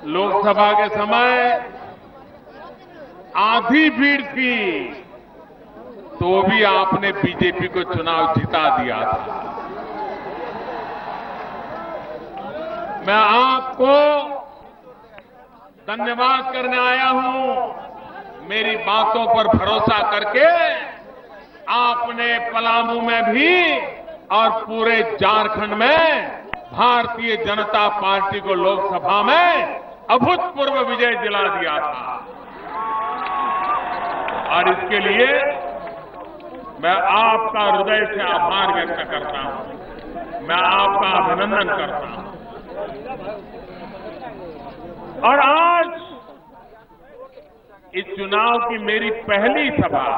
लोकसभा के समय आधी भीड़ थी तो भी आपने बीजेपी को चुनाव जिता दिया था। मैं आपको धन्यवाद करने आया हूं। मेरी बातों पर भरोसा करके आपने पलामू में भी और पूरे झारखंड में भारतीय जनता पार्टी को लोकसभा में अभूतपूर्व विजय दिला दिया था और इसके लिए मैं आपका हृदय से आभार व्यक्त करता हूं। मैं आपका अभिनंदन करता हूं। और आज इस चुनाव की मेरी पहली सभा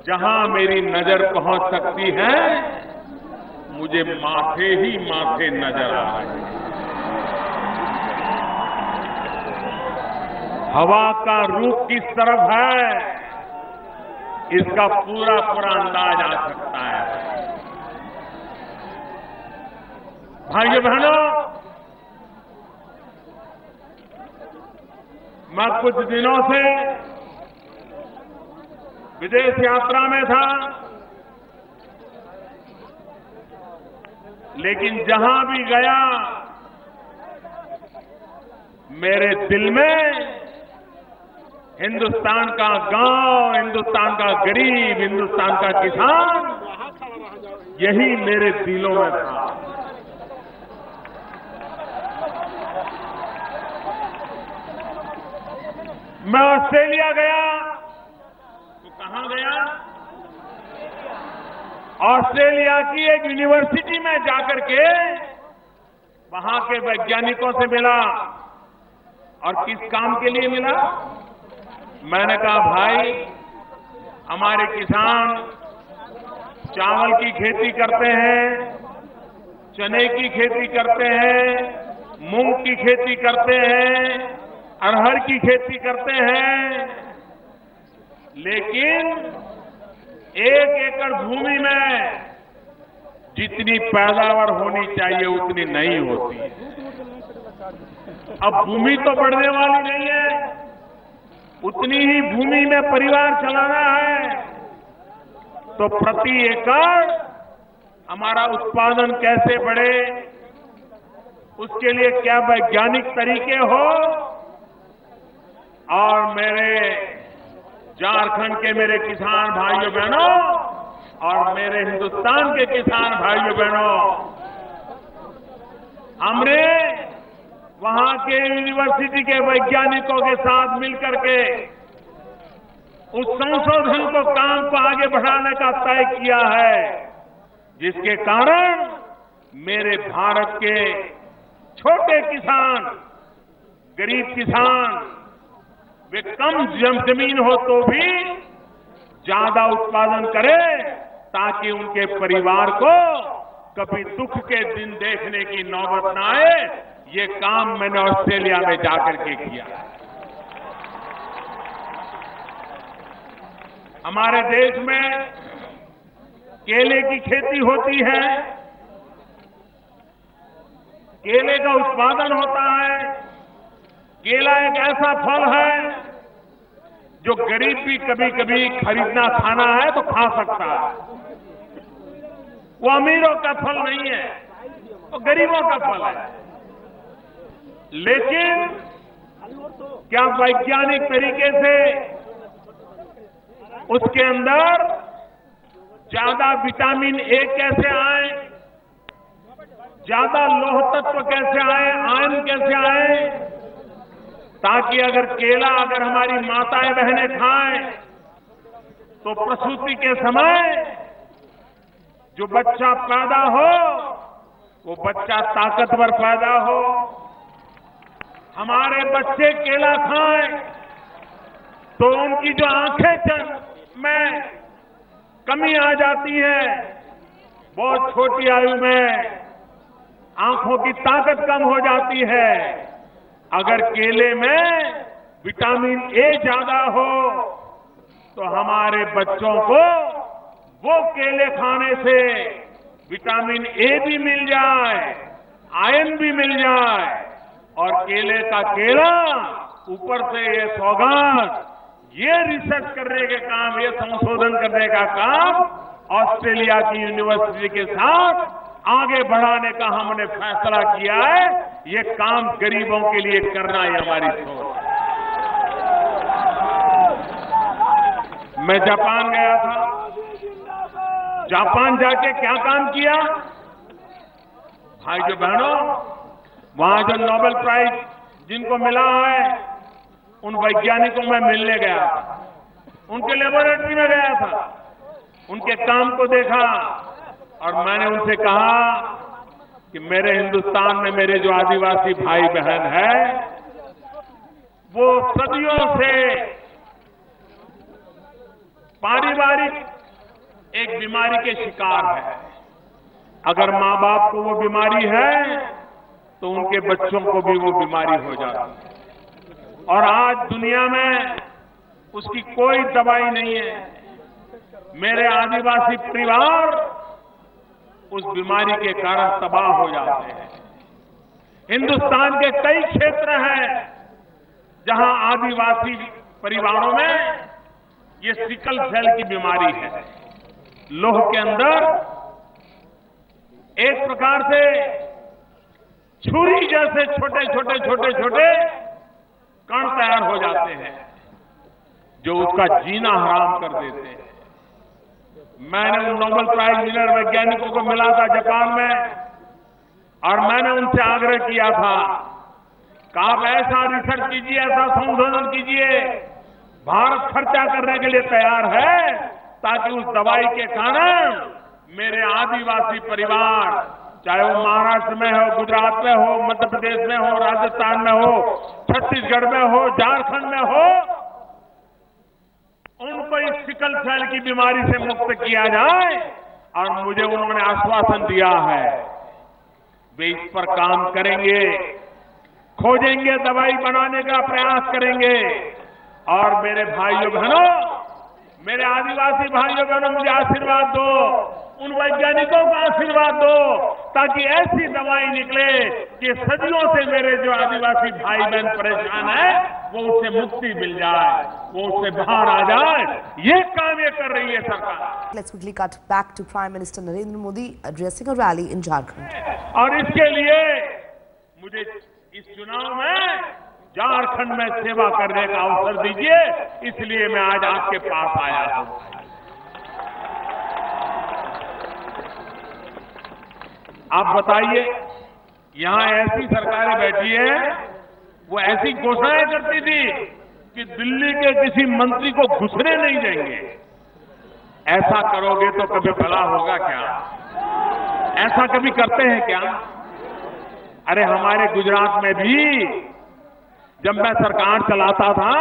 जहां मेरी नजर पहुंच सकती है, मुझे माथे ही माथे नजर आ रहे हैं। हवा का रुख किस तरफ है, इसका पूरा अंदाज आ सकता है। भाइयों बहनों, मैं कुछ दिनों से विदेश यात्रा में था, लेकिन जहां भी गया मेरे दिल में हिंदुस्तान का गांव, हिंदुस्तान का गरीब, हिंदुस्तान का किसान, यही मेरे दिलों में था। मैं ऑस्ट्रेलिया गया तो कहां गया? ऑस्ट्रेलिया की एक यूनिवर्सिटी में जाकर के वहां के वैज्ञानिकों से मिला। और किस काम के लिए मिला? मैंने कहा, भाई हमारे किसान चावल की खेती करते हैं, चने की खेती करते हैं, मूंग की खेती करते हैं, अरहर की खेती करते हैं, लेकिन 1 एकड़ भूमि में जितनी पैदावार होनी चाहिए उतनी नहीं होती है। अब भूमि तो बढ़ने वाली नहीं है, उतनी ही भूमि में परिवार चलाना है, तो प्रति एकड़ हमारा उत्पादन कैसे बढ़े, उसके लिए क्या वैज्ञानिक तरीके हो। और मेरे झारखंड के मेरे किसान भाइयों बहनों और मेरे हिंदुस्तान के किसान भाइयों बहनों, हमने वहां के यूनिवर्सिटी के वैज्ञानिकों के साथ मिलकर के उस संशोधन को, काम को आगे बढ़ाने का तय किया है, जिसके कारण मेरे भारत के छोटे किसान, गरीब किसान, वे कम जमीन हो तो भी ज्यादा उत्पादन करें, ताकि उनके परिवार को कभी दुख के दिन देखने की नौबत न आए। ये काम मैंने ऑस्ट्रेलिया में जाकर के किया। हमारे देश में केले की खेती होती है, केले का उत्पादन होता है। केला एक ऐसा फल है जो गरीब भी कभी कभी खरीदना खाना है तो खा सकता है। वो अमीरों का फल नहीं है, वो गरीबों का फल है। लेकिन क्या वैज्ञानिक तरीके से उसके अंदर ज्यादा विटामिन ए कैसे आए, ज्यादा लौह तत्व कैसे आए, आयरन कैसे आए, ताकि अगर केला अगर हमारी माताएं बहनें खाएं तो प्रसूति के समय जो बच्चा पैदा हो वो बच्चा ताकतवर पैदा हो। हमारे बच्चे केला खाएं तो उनकी जो आंखें में कमी आ जाती है, बहुत छोटी आयु में आंखों की ताकत कम हो जाती है। अगर केले में विटामिन ए ज्यादा हो तो हमारे बच्चों को वो केले खाने से विटामिन ए भी मिल जाए, आयरन भी मिल जाए, और केले का केला, ऊपर से ये सौगात, ये रिसर्च करने के काम, ये संशोधन करने का काम ऑस्ट्रेलिया की यूनिवर्सिटी के साथ आगे बढ़ाने का हमने फैसला किया है। ये काम गरीबों के लिए करना ही हमारी सोच है। मैं जापान गया था। जापान जाके क्या काम किया? भाई जो बहनों, वहां जो नोबेल प्राइज जिनको मिला है, उन वैज्ञानिकों में मिलने गया था, उनके लेबोरेटरी में गया था, उनके काम को देखा और मैंने उनसे कहा कि मेरे हिंदुस्तान में मेरे जो आदिवासी भाई बहन हैं, वो सदियों से पारिवारिक एक बीमारी के शिकार है। अगर मां बाप को वो बीमारी है तो उनके बच्चों को भी वो बीमारी हो जाती है और आज दुनिया में उसकी कोई दवाई नहीं है। मेरे आदिवासी परिवार उस बीमारी के कारण तबाह हो जाते हैं। हिंदुस्तान के कई क्षेत्र हैं जहां आदिवासी परिवारों में ये सिकल सेल की बीमारी है। लोह के अंदर एक प्रकार से छुरी जैसे छोटे छोटे छोटे छोटे कण तैयार हो जाते हैं जो उसका जीना हराम कर देते हैं। मैंने उन नोबेल प्राइज विनर वैज्ञानिकों को मिला था जापान में और मैंने उनसे आग्रह किया था कि आप ऐसा रिसर्च कीजिए, ऐसा संशोधन कीजिए, भारत खर्चा करने के लिए तैयार है ताकि उस दवाई के कारण मेरे आदिवासी परिवार, चाहे वो महाराष्ट्र में हो, गुजरात में हो, मध्य प्रदेश में हो, राजस्थान में हो, छत्तीसगढ़ में हो, झारखंड में हो, उनको इस सिकल सेल की बीमारी से मुक्त किया जाए। और मुझे उन्होंने आश्वासन दिया है वे इस पर काम करेंगे, खोजेंगे, दवाई बनाने का प्रयास करेंगे। और मेरे भाइयों बहनों, मेरे आदिवासी भाइयों बहनों, मुझे आशीर्वाद दो, उन वैज्ञानिकों को आशीर्वाद दो ताकि ऐसी दवाई निकले कि सदियों से मेरे जो आदिवासी भाई बहन परेशान है वो उससे मुक्ति मिल जाए, वो उससे बाहर आ जाए। ये काम ये कर रही है सरकार। Let's quickly cut back to Prime Minister Narendra Modi addressing a rally in Jharkhand. और इसके लिए मुझे इस चुनाव में झारखंड में सेवा करने का अवसर दीजिए, इसलिए मैं आज आपके पास आया हूं। आप बताइए, यहां ऐसी सरकारें बैठी हैं, वो ऐसी घोषणाएं करती थी कि दिल्ली के किसी मंत्री को घुसने नहीं देंगे। ऐसा करोगे तो कभी भला होगा क्या? ऐसा कभी करते हैं क्या? अरे हमारे गुजरात में भी जब मैं सरकार चलाता था,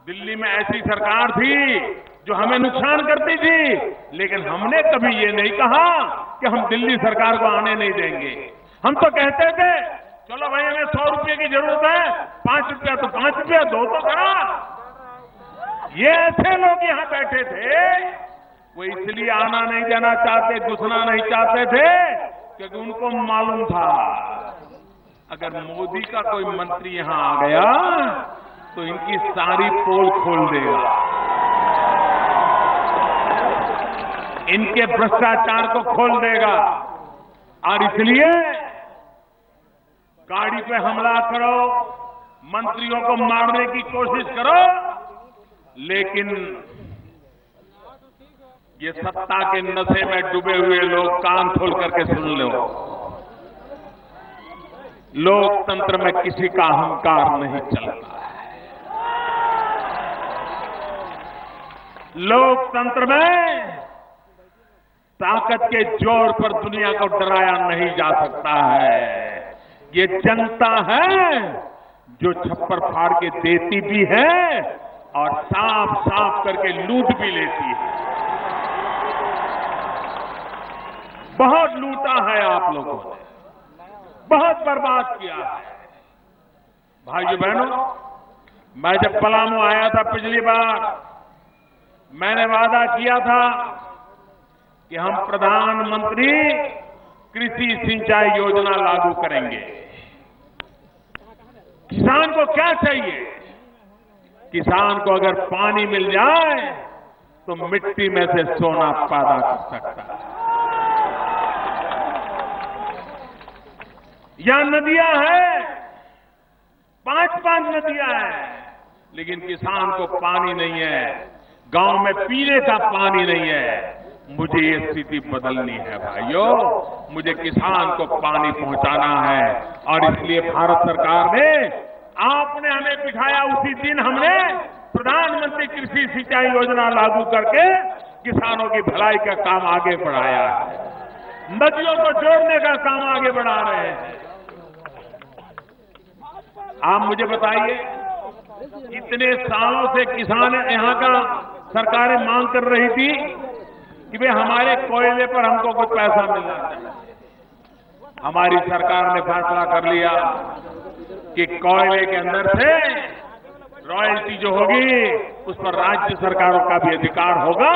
दिल्ली में ऐसी सरकार थी जो हमें नुकसान करती थी, लेकिन हमने कभी ये नहीं कहा कि हम दिल्ली सरकार को आने नहीं देंगे। हम तो कहते थे चलो भाई, हमें 100 रुपये की जरूरत है, 5 रुपया तो 5 रुपया दो तो करा। ये ऐसे लोग यहां बैठे थे, वो इसलिए आना नहीं देना चाहते, घुसना नहीं चाहते थे क्योंकि उनको मालूम था अगर मोदी का कोई मंत्री यहां आ गया तो इनकी सारी पोल खोल देगा, इनके भ्रष्टाचार को खोल देगा। और इसलिए गाड़ी पे हमला करो, मंत्रियों को मारने की कोशिश करो, लेकिन ये सत्ता के नशे में डूबे हुए लोग कान खोल करके सुन लो, लोकतंत्र में किसी का अहंकार नहीं चलता है। लोकतंत्र में ताकत के जोर पर दुनिया को डराया नहीं जा सकता है। ये जनता है जो छप्पर फाड़ के देती भी है और साफ साफ करके लूट भी लेती है। बहुत लूटा है आप लोगों ने, बहुत बर्बाद किया है। भाइयों बहनों, मैं जब पलामू आया था पिछली बार, मैंने वादा किया था कि हम प्रधानमंत्री कृषि सिंचाई योजना लागू करेंगे। किसान को क्या चाहिए? किसान को अगर पानी मिल जाए तो मिट्टी में से सोना पैदा कर सकता है। यहां नदियां हैं, 5-5 नदियां हैं, लेकिन किसान को पानी नहीं है, गांव में पीने का पानी नहीं है। मुझे ये स्थिति बदलनी है भाइयों, मुझे किसान को पानी पहुंचाना है। और इसलिए भारत सरकार ने, आपने हमें बिठाया उसी दिन हमने प्रधानमंत्री कृषि सिंचाई योजना लागू करके किसानों की भलाई का काम आगे बढ़ाया है। नदियों को जोड़ने का काम आगे बढ़ा रहे हैं। आप मुझे बताइए, इतने सालों से किसान यहां का सरकारें मांग कर रही थी कि भाई हमारे कोयले पर हमको कुछ पैसा मिलना चाहिए। हमारी सरकार ने फैसला कर लिया कि कोयले के अंदर से रॉयल्टी जो होगी उस पर राज्य सरकारों का भी अधिकार होगा।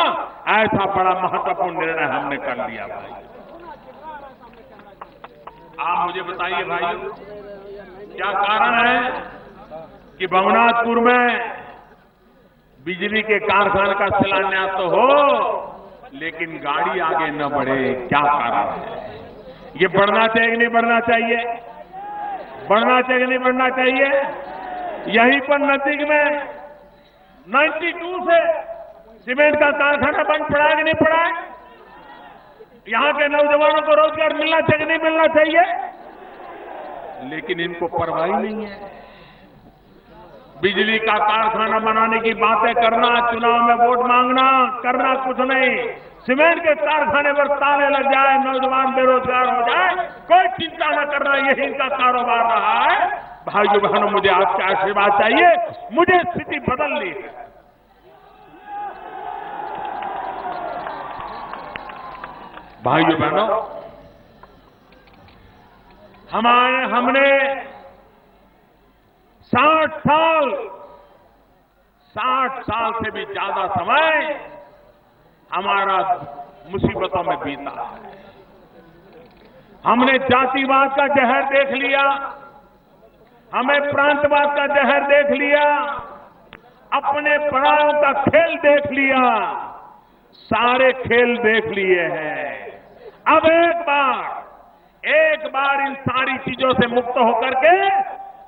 ऐसा बड़ा महत्वपूर्ण निर्णय हमने कर लिया भाई। आप मुझे बताइए भाइयों, क्या कारण है कि भवनाथपुर में बिजली के कारखाने का शिलान्यास तो हो, लेकिन गाड़ी आगे न बढ़े? क्या कारण है? ये बढ़ना चाहिए कि नहीं बढ़ना चाहिए? बढ़ना चाहिए कि नहीं बढ़ना चाहिए? यहीं पर नजदीक में 92 से सीमेंट का कारखाना बंद पड़ा है कि नहीं पड़ा है? यहां के नौजवानों को रोजगार मिलना चाहिए कि नहीं मिलना चाहिए? लेकिन इनको परवाह नहीं है। बिजली का कारखाना बनाने की बातें करना, चुनाव में वोट मांगना, करना कुछ नहीं। सीमेंट के कारखाने पर ताले लग जाए, नौजवान बेरोजगार हो जाए, कोई चिंता न करना, यही इनका कारोबार रहा है। भाइयों बहनों, मुझे आपका आशीर्वाद चाहिए, मुझे स्थिति बदलनी है। भाइयों बहनों, हमने 60 साल से भी ज्यादा समय हमारा मुसीबतों में बीता है। हमने जातिवाद का जहर देख लिया, हमें प्रांतवाद का जहर देख लिया, अपने परायों का खेल देख लिया, सारे खेल देख लिए हैं। अब एक बार इन सारी चीजों से मुक्त होकर के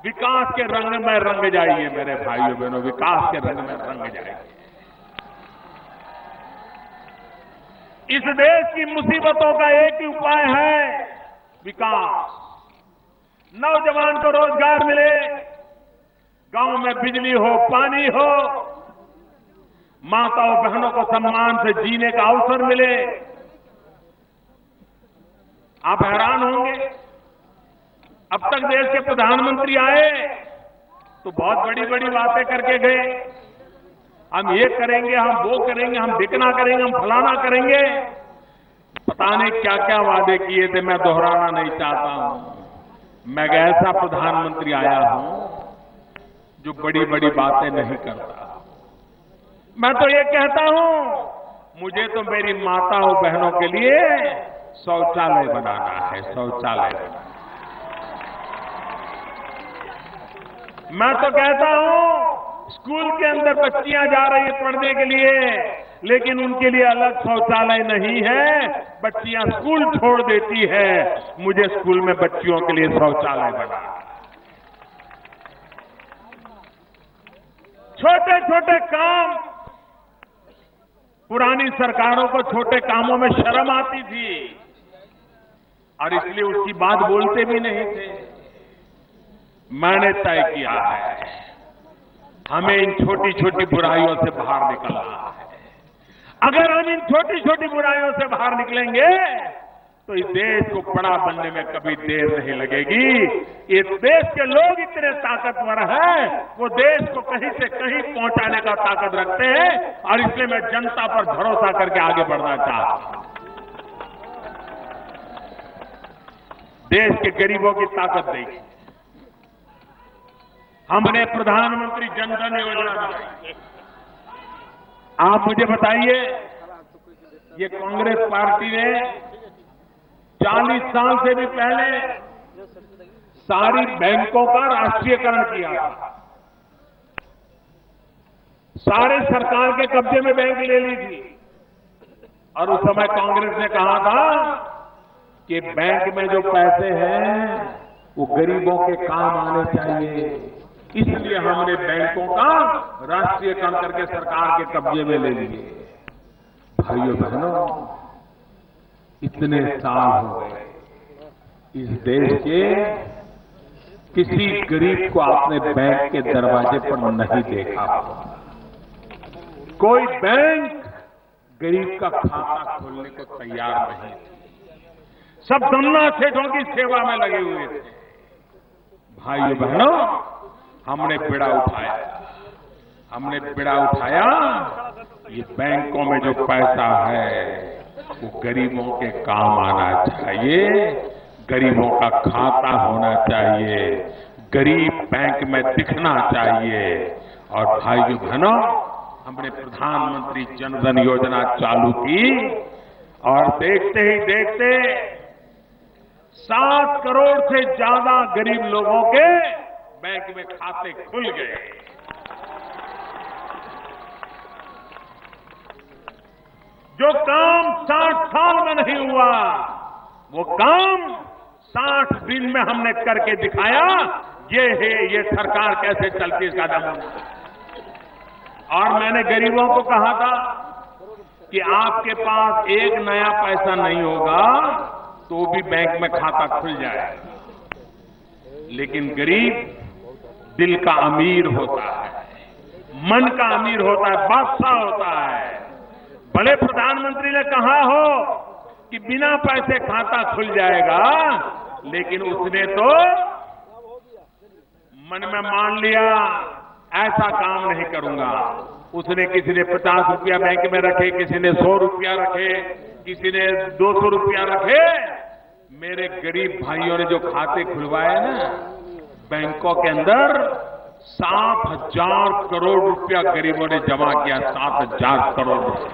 विकास के रंग में रंग जाइए मेरे भाइयों बहनों, विकास के रंग में रंग जाइए। इस देश की मुसीबतों का एक ही उपाय है, विकास। नौजवान को रोजगार मिले, गांव में बिजली हो, पानी हो, माताओं बहनों को सम्मान से जीने का अवसर मिले। आप हैरान होंगे, अब तक देश के प्रधानमंत्री आए तो बहुत बड़ी बड़ी बातें करके गए। हम ये करेंगे, हम वो करेंगे, हम दिखना करेंगे, हम फलाना करेंगे। पता नहीं क्या क्या वादे किए थे, मैं दोहराना नहीं चाहता हूं। मैं ऐसा प्रधानमंत्री आया हूं जो बड़ी बड़ी बातें नहीं करता। मैं तो ये कहता हूं, मुझे तो मेरी माताओं बहनों के लिए शौचालय बनाना है, शौचालय बनाना। मैं तो कहता हूं, स्कूल के अंदर बच्चियां जा रही है पढ़ने के लिए, लेकिन उनके लिए अलग शौचालय नहीं है। बच्चियां स्कूल छोड़ देती है, मुझे स्कूल में बच्चियों के लिए शौचालय बनाना। छोटे छोटे काम, पुरानी सरकारों को छोटे कामों में शर्म आती थी और इसलिए उसकी बात बोलते भी नहीं थे। मैंने तय किया है, हमें इन छोटी छोटी बुराइयों से बाहर निकलना है। अगर हम इन छोटी छोटी बुराइयों से बाहर निकलेंगे तो इस देश को बड़ा बनने में कभी देर नहीं लगेगी। इस देश के लोग इतने ताकतवर हैं, वो देश को कहीं से कहीं पहुंचाने का ताकत रखते हैं और इसलिए मैं जनता पर भरोसा करके आगे बढ़ना चाहता हूं। देश के गरीबों की ताकत देखी, हमने प्रधानमंत्री जन धन योजना बनाई। आप मुझे बताइए, ये कांग्रेस पार्टी ने 40 साल से भी पहले सारी बैंकों का राष्ट्रीयकरण किया था। सारे सरकार के कब्जे में बैंक ले ली थी और उस समय कांग्रेस ने कहा था कि बैंक में जो पैसे हैं वो गरीबों के काम आने चाहिए, इसलिए हमने बैंकों का राष्ट्रीयकरण करके सरकार के कब्जे में ले लिए। भाइयों बहनों, इतने साल हो गए, इस देश के किसी गरीब को आपने बैंक के दरवाजे पर नहीं देखा। कोई बैंक गरीब का खाता खोलने को तैयार नहीं, सब धन्ना सेठों की सेवा में लगे हुए थे। भाइयों बहनों, हमने बेड़ा उठाया, ये बैंकों में जो पैसा है वो गरीबों के काम आना चाहिए, गरीबों का खाता होना चाहिए, गरीब बैंक में दिखना चाहिए। और भाइयों बहनों, हमने प्रधानमंत्री जन धन योजना चालू की और देखते ही देखते 7 करोड़ से ज्यादा गरीब लोगों के बैंक में खाते खुल गए। जो काम 60 साल में नहीं हुआ, वो काम 60 दिन में हमने करके दिखाया। ये सरकार कैसे चलती है इसका दम। और मैंने गरीबों को कहा था कि आपके पास एक नया पैसा नहीं होगा तो भी बैंक में खाता खुल जाए, लेकिन गरीब दिल का अमीर होता है, मन का अमीर होता है, बादशाह होता है। भले प्रधानमंत्री ने कहा हो कि बिना पैसे खाता खुल जाएगा, लेकिन उसने तो मन में मान लिया ऐसा काम नहीं करूंगा। उसने किसी ने 50 रुपया बैंक में रखे, किसी ने 100 रुपया रखे, किसी ने 200 रुपया रखे। मेरे गरीब भाइयों ने जो खाते खुलवाए ना बैंकों के अंदर, 7,000 करोड़ रुपया गरीबों ने जमा किया। 7,000 करोड़ रुपया।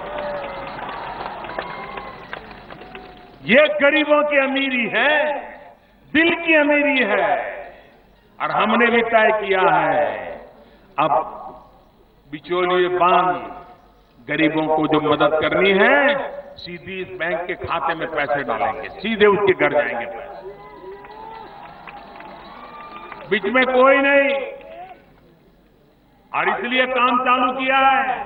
ये गरीबों की अमीरी है, दिल की अमीरी है। और हमने भी तय किया है, अब बिचौलिए बांध गरीबों को जो मदद करनी है, सीधी इस बैंक के खाते में पैसे डालेंगे, सीधे उसके घर जाएंगे पैसे, बीच में कोई नहीं। और इसलिए काम चालू किया है।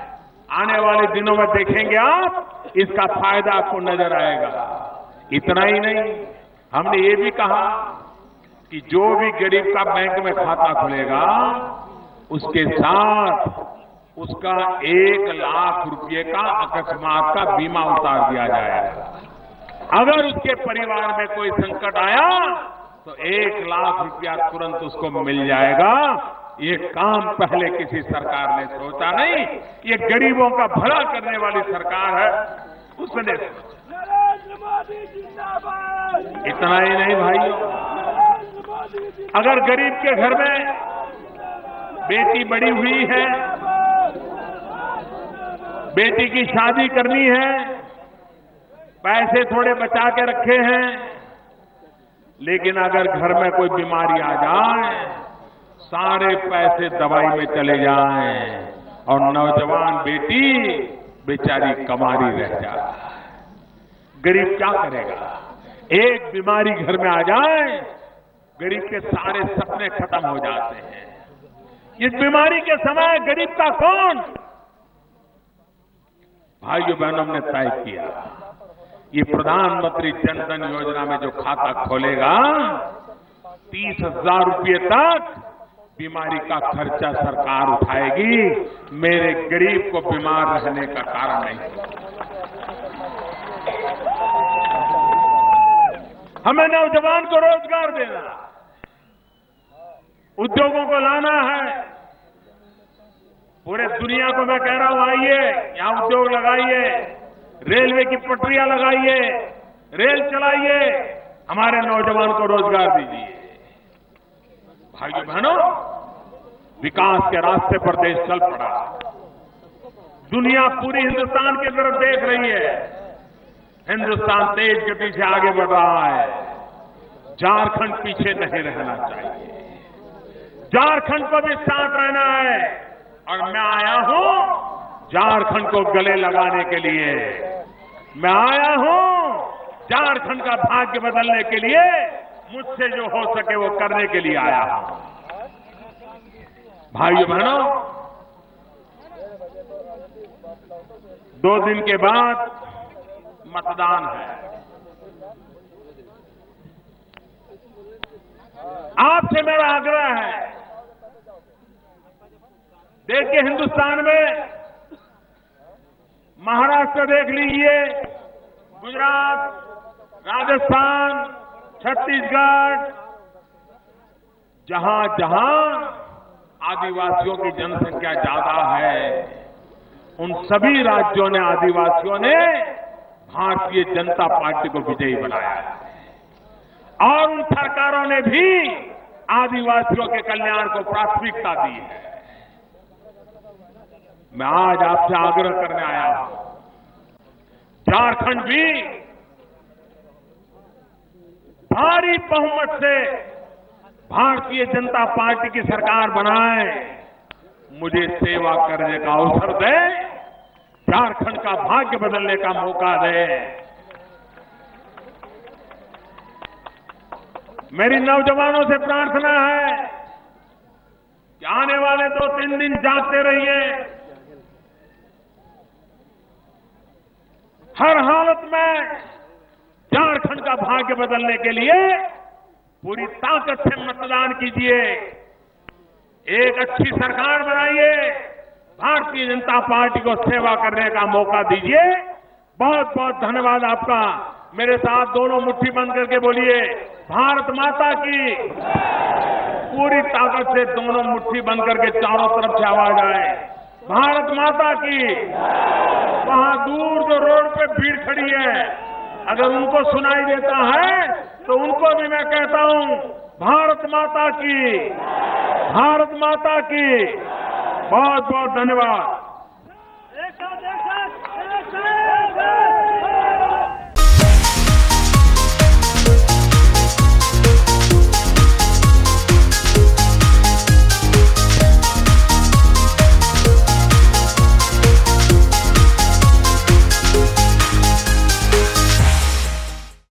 आने वाले दिनों में देखेंगे आप, इसका फायदा आपको नजर आएगा। इतना ही नहीं, हमने ये भी कहा कि जो भी गरीब का बैंक में खाता खुलेगा, उसके साथ उसका 1 लाख रुपए का अकस्मात का बीमा उतार दिया जाएगा। अगर उसके परिवार में कोई संकट आया तो 1 लाख रुपया तुरंत उसको मिल जाएगा। ये काम पहले किसी सरकार ने सोचा नहीं, ये गरीबों का भला करने वाली सरकार है, उसने सोचा। इतना ही नहीं भाइयों, अगर गरीब के घर में बेटी बड़ी हुई है, बेटी की शादी करनी है, पैसे थोड़े बचा के रखे हैं, लेकिन अगर घर में कोई बीमारी आ जाए, सारे पैसे दवाई में चले जाएं और नौजवान बेटी बेचारी कमारी रह जाए, गरीब क्या करेगा? एक बीमारी घर में आ जाए, गरीब के सारे सपने खत्म हो जाते हैं। इस बीमारी के समय गरीब का कौन? भाइयों बहनों, ने तय किया, ये प्रधानमंत्री जन धन योजना में जो खाता खोलेगा, 30,000 रुपये तक बीमारी का खर्चा सरकार उठाएगी। मेरे गरीब को बीमार रहने का कारण नहीं। हमें नौजवान को रोजगार देना, उद्योगों को लाना है। पूरे दुनिया को मैं कह रहा हूं, आइए यहां उद्योग लगाइए, रेलवे की पटरियां लगाइए, रेल चलाइए, हमारे नौजवान को रोजगार दीजिए। भाइयों बहनों, विकास के रास्ते पर देश चल पड़ा। दुनिया पूरी हिंदुस्तान की तरफ देख रही है। हिंदुस्तान तेज गति से आगे बढ़ रहा है। झारखंड पीछे नहीं रहना चाहिए। झारखंड को भी साथ रहना है और मैं आया हूं झारखंड को गले लगाने के लिए। मैं आया हूं झारखंड का भाग्य बदलने के लिए। मुझसे जो हो सके वो करने के लिए आया हूं। भाइयों बहनों, 2 दिन के बाद मतदान है। आपसे मेरा आग्रह है, देखिए हिंदुस्तान में महाराष्ट्र देख लीजिए, गुजरात, राजस्थान, छत्तीसगढ़, जहां जहां आदिवासियों की जनसंख्या ज्यादा है, उन सभी राज्यों ने आदिवासियों ने भारतीय जनता पार्टी को विजयी बनाया है और उन सरकारों ने भी आदिवासियों के कल्याण को प्राथमिकता दी है। मैं आज आपसे आग्रह करने आया हूं, झारखंड भी भारी बहुमत से भारतीय जनता पार्टी की सरकार बनाए, मुझे सेवा करने का अवसर दे, झारखंड का भाग्य बदलने का मौका दे। मेरी नौजवानों से प्रार्थना है कि आने वाले 2-3 दिन जागते रहिए। हर हालत में झारखंड का भाग्य बदलने के लिए पूरी ताकत से मतदान कीजिए, एक अच्छी सरकार बनाइए, भारतीय जनता पार्टी को सेवा करने का मौका दीजिए। बहुत बहुत धन्यवाद आपका। मेरे साथ दोनों मुट्ठी बंद करके बोलिए, भारत माता की। पूरी ताकत से दोनों मुट्ठी बंद करके चारों तरफ से आवाज आए, भारत माता की। वहां दूर जो रोड पे भीड़ खड़ी है, अगर उनको सुनाई देता है तो उनको भी मैं कहता हूं, भारत माता की, भारत माता की। बहुत बहुत धन्यवाद।